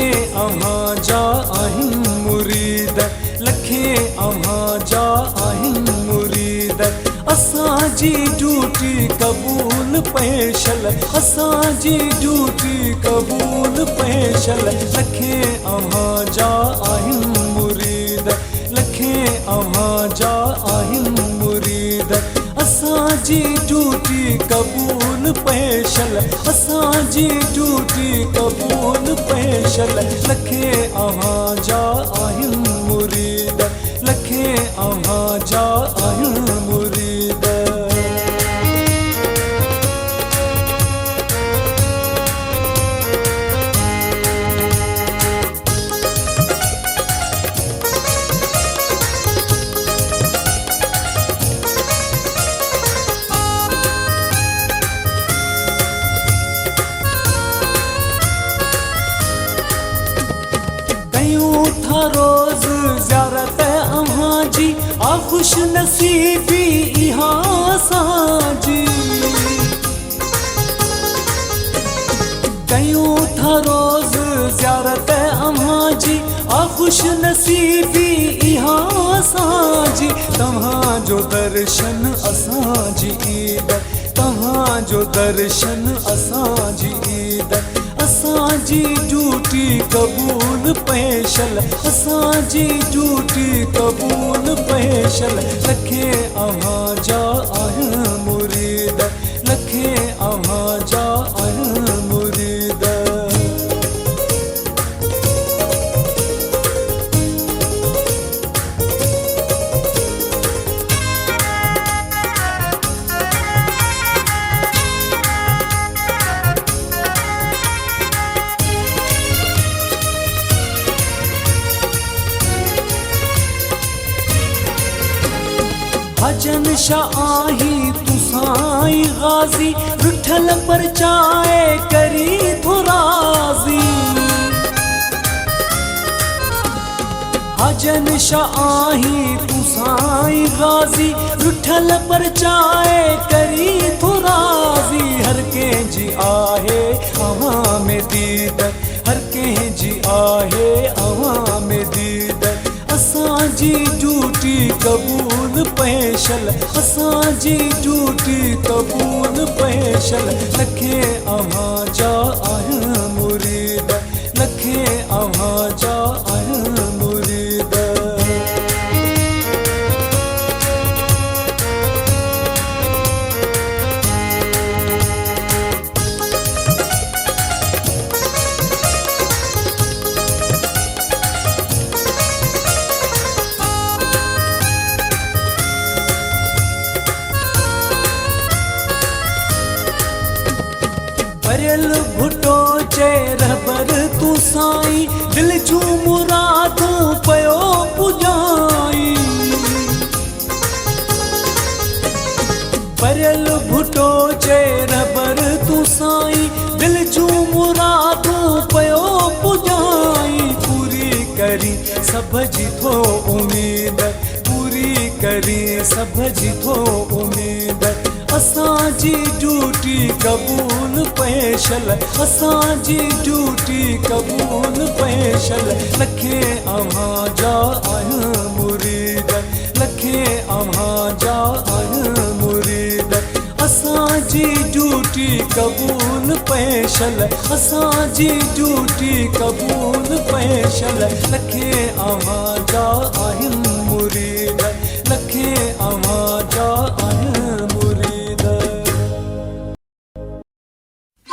लखे अव्हां जा आहिन मुरीद, लखे अव्हां जा आहिन मुरीद। असांजी ड्यूटी क़बूल पैशल, असांजी ड्यूटी क़बूल पैशल। लखे अव्हां जा आहिन मुरीद, लखे अव्हां जा आहिन मुरीद। असांजी ड्यूटी क़बूल पैशल, असांजी ड्यूटी क़बूल पैशल। लखे अव्हां जा आहिन मुरीद, लखे अव्हां जा आहिन मुरीद। रोज ज़ियारत अव्हां जी, आ खुश नसीबी इहा असांजी। कयूं था रोज ज़ियारत अव्हां जी, आ खुश नसीबी इहा असांजी। तव्हांजो दर्शन असांजी ईद, तव्हांजो दर्शन असांजी ईद। असांजी ड्यूटी क़बूल पैशल, असांजी ड्यूटी क़बूल पैशल। लखे अव्हां जा आहिन मुरीद, लखे अव्हां जा आहिन मुरीद। भजन शाह आही तू साईं गाज़ी, विठल पर चाए करी थो राज़ी। भजन शाह आही तू साईं गाज़ी, विठल पर चाए करी थो राज़ी। हर कंहिंजी आहे अव्हां में दीद, हर कंहिंजी आहे अव्हां में दीद। असांजी ड्यूटी क़बूल पैशल, असांजी ड्यूटी क़बूल पैशल। लखे अव्हां जा आहिन मुरीद, लखे अव्हां जा आहिन मुरीद। भरियल भुटो चए रहबर तू साईं, दिल जूं मुरादूं पयो पुॼाई। भरियल भुटो चए रहबर तू साईं, दिल जूं मुरादूं पयो पुॼाई। पूरी करी सभ जी थो उम्मीद, पूरी करी सभ जी थो उम्मीद। असांजी ड्यूटी क़बूल पैशल, असांजी ड्यूटी क़बूल पैशल। लखे अव्हां जा आहिन मुरीद, लखे अव्हां जा आहिन मुरीद। असांजी ड्यूटी क़बूल पैशल, असांजी ड्यूटी क़बूल पैशल। लखे अव्हां